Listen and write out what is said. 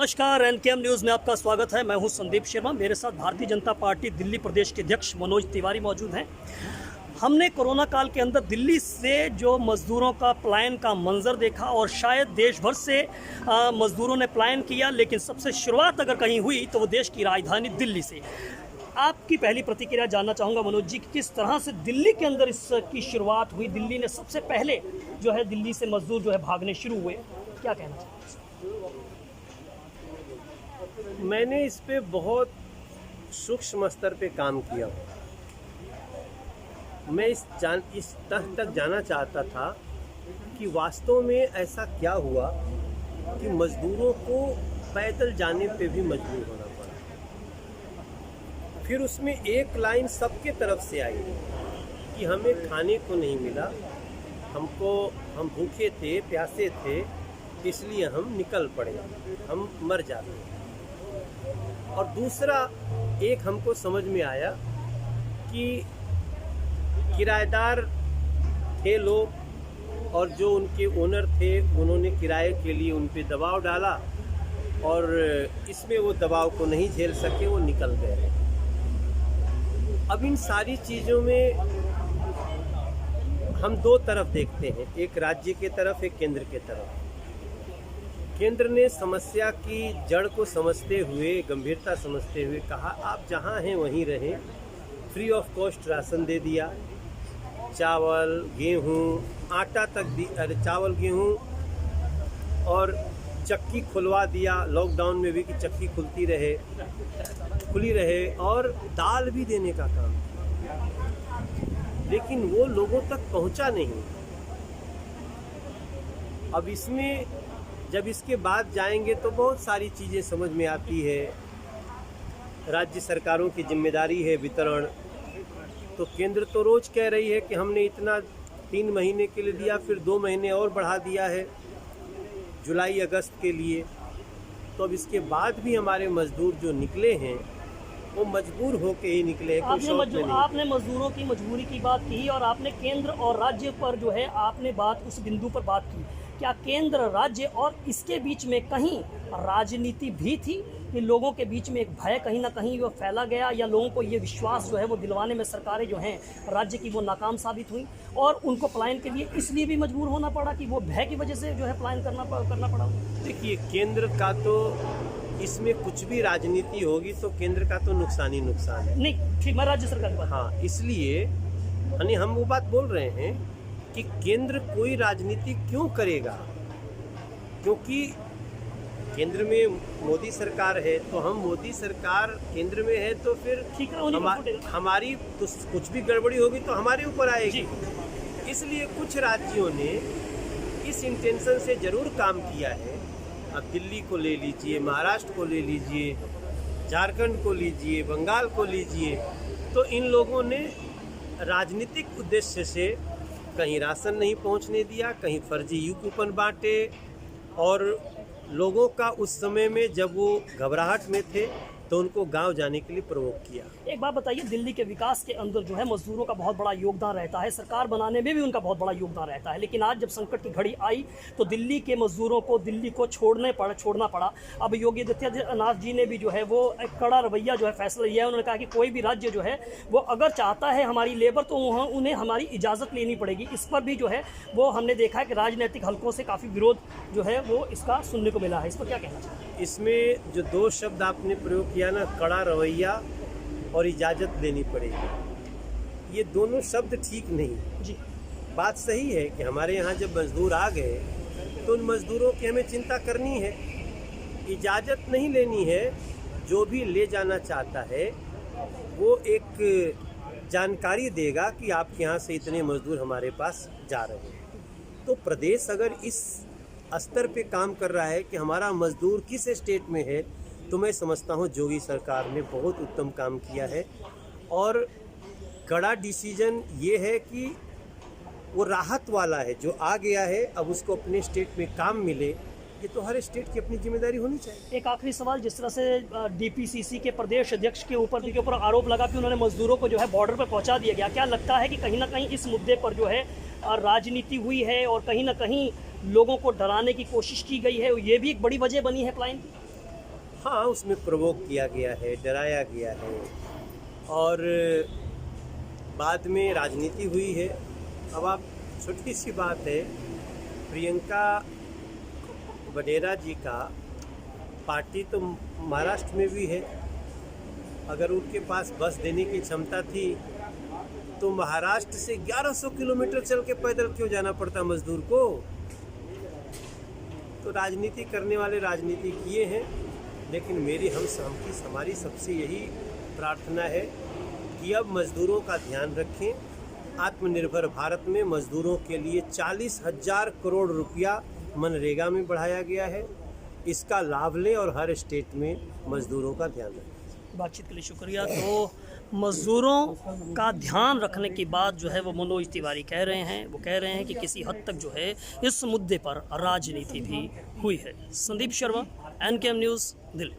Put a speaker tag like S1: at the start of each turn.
S1: नमस्कार, एनकेएम न्यूज़ में आपका स्वागत है। मैं हूं संदीप शर्मा। मेरे साथ भारतीय जनता पार्टी दिल्ली प्रदेश के अध्यक्ष मनोज तिवारी मौजूद हैं। हमने कोरोना काल के अंदर दिल्ली से जो मज़दूरों का पलायन का मंजर देखा और शायद देश भर से मज़दूरों ने पलायन किया, लेकिन सबसे शुरुआत अगर कहीं हुई तो वो देश की राजधानी दिल्ली से। आपकी पहली प्रतिक्रिया जानना चाहूँगा मनोज जी, किस तरह से दिल्ली के अंदर इसकी शुरुआत हुई। दिल्ली ने सबसे पहले जो है दिल्ली से मज़दूर जो है भागने शुरू हुए, क्या कहना चाहिए?
S2: मैंने इस पे बहुत सूक्ष्म स्तर पे काम किया। मैं इस तह तक जाना चाहता था कि वास्तव में ऐसा क्या हुआ कि मजदूरों को पैदल जाने पे भी मजबूर होना पड़ा। फिर उसमें एक लाइन सबके तरफ से आई कि हमें खाने को नहीं मिला, हम भूखे थे, प्यासे थे, इसलिए हम निकल पड़े, हम मर जाते। और दूसरा एक हमको समझ में आया कि किराएदार थे लोग और जो उनके ओनर थे उन्होंने किराए के लिए उन पे दबाव डाला और इसमें वो दबाव को नहीं झेल सके, वो निकल गए। अब इन सारी चीज़ों में हम दो तरफ देखते हैं, एक राज्य के तरफ, एक केंद्र के तरफ। केंद्र ने समस्या की जड़ को समझते हुए, गंभीरता समझते हुए कहा आप जहां हैं वहीं रहें, फ्री ऑफ कॉस्ट राशन दे दिया, चावल, गेहूं, आटा तक चावल, गेहूं और चक्की खुलवा दिया लॉकडाउन में भी कि चक्की खुली रहे और दाल भी देने का काम किया। लेकिन वो लोगों तक पहुंचा नहीं। अब इसमें जब इसके बाद जाएंगे तो बहुत सारी चीज़ें समझ में आती है। राज्य सरकारों की जिम्मेदारी है वितरण। तो केंद्र तो रोज़ कह रही है कि हमने इतना 3 महीने के लिए दिया, फिर 2 महीने और बढ़ा दिया है जुलाई अगस्त के लिए। तो अब इसके बाद भी हमारे मजदूर जो निकले हैं वो मजबूर होके ही निकले हैं।
S1: आपने मजदूरों की मजबूरी की बात की और आपने केंद्र और राज्य पर जो है आपने बात उस बिंदु पर बात की। क्या केंद्र, राज्य और इसके बीच में कहीं राजनीति भी थी कि लोगों के बीच में एक भय कहीं ना कहीं वो फैला गया, या लोगों को ये विश्वास जो है वो दिलवाने में सरकारें जो हैं राज्य की वो नाकाम साबित हुई और उनको पलायन के लिए इसलिए भी मजबूर होना पड़ा कि वो भय की वजह से जो है पलायन करना पड़ा?
S2: देखिए, केंद्र का तो इसमें कुछ भी राजनीति होगी तो केंद्र का तो नुकसान ही नुकसान है।
S1: नहीं, ठीक, मैं राज्य सरकार पर,
S2: हाँ, इसलिए हम वो बात बोल रहे हैं कि केंद्र कोई राजनीति क्यों करेगा, क्योंकि केंद्र में मोदी सरकार है। तो हम मोदी सरकार केंद्र में है तो फिर हमारी तो कुछ भी गड़बड़ी होगी तो हमारे ऊपर आएगी। इसलिए कुछ राज्यों ने इस इंटेंशन से जरूर काम किया है। अब दिल्ली को ले लीजिए, महाराष्ट्र को ले लीजिए, झारखंड को लीजिए, बंगाल को लीजिए, तो इन लोगों ने राजनीतिक उद्देश्य से कहीं राशन नहीं पहुंचने दिया, कहीं फर्जी यू कूपन बांटे और लोगों का उस समय में जब वो घबराहट में थे तो उनको गांव जाने के लिए प्रवोक किया।
S1: एक बात बताइए, दिल्ली के विकास के अंदर जो है मजदूरों का बहुत बड़ा योगदान रहता है, सरकार बनाने में भी उनका बहुत बड़ा योगदान रहता है, लेकिन आज जब संकट की घड़ी आई तो दिल्ली के मजदूरों को दिल्ली को छोड़ना पड़ा। अब योगी आदित्यनाथ जी ने भी जो है वो एक कड़ा रवैया जो है फैसला लिया है। उन्होंने कहा कि कोई भी राज्य जो है वो अगर चाहता है हमारी लेबर तो उन्हें हमारी इजाज़त लेनी पड़ेगी। इस पर भी जो है वो हमने देखा है कि राजनीतिक हलकों से काफ़ी विरोध जो है वो इसका सुनने को मिला है। इस पर क्या कहना चाहिए?
S2: इसमें जो 2 शब्द आपने प्रयोग किया ना, कड़ा रवैया और इजाज़त लेनी पड़ेगी, ये दोनों शब्द ठीक नहीं जी। बात सही है कि हमारे यहाँ जब मजदूर आ गए तो उन मजदूरों की हमें चिंता करनी है, इजाज़त नहीं लेनी है। जो भी ले जाना चाहता है वो एक जानकारी देगा कि आपके यहाँ से इतने मजदूर हमारे पास जा रहे हैं। तो प्रदेश अगर इस स्तर पे काम कर रहा है कि हमारा मजदूर किस स्टेट में है, तो मैं समझता हूँ योगी सरकार ने बहुत उत्तम काम किया है। और कड़ा डिसीजन ये है कि वो राहत वाला है, जो आ गया है अब उसको अपने स्टेट में काम मिले। ये तो हर स्टेट की अपनी जिम्मेदारी होनी चाहिए।
S1: एक आखिरी सवाल, जिस तरह से डीपीसीसी के प्रदेश अध्यक्ष के ऊपर आरोप लगा कि उन्होंने मजदूरों को जो है बॉर्डर पर पहुंचा दिया गया, क्या लगता है कि कहीं ना कहीं इस मुद्दे पर जो है राजनीति हुई है और कहीं ना कहीं लोगों को डराने की कोशिश की गई है, ये भी एक बड़ी वजह बनी है पलायन की?
S2: हाँ, उसमें प्रोवोक किया गया है, डराया गया है और बाद में राजनीति हुई है। अब आप छोटी सी बात है, प्रियंका वडेरा जी का पार्टी तो महाराष्ट्र में भी है। अगर उनके पास बस देने की क्षमता थी तो महाराष्ट्र से 1100 किलोमीटर चल के पैदल क्यों जाना पड़ता मजदूर को। तो राजनीति करने वाले राजनीति किए हैं, लेकिन हमारी सबसे यही प्रार्थना है कि अब मजदूरों का ध्यान रखें। आत्मनिर्भर भारत में मजदूरों के लिए 40,000 करोड़ रुपया मनरेगा में बढ़ाया गया है। इसका लाभ लें और हर स्टेट में मजदूरों का ध्यान रखें।
S1: बातचीत के लिए शुक्रिया। तो मज़दूरों का ध्यान रखने की बात जो है वो मनोज तिवारी कह रहे हैं। वो कह रहे हैं कि किसी हद तक जो है इस मुद्दे पर राजनीति भी हुई है। Sandeep Sharma, NKM news, Delhi.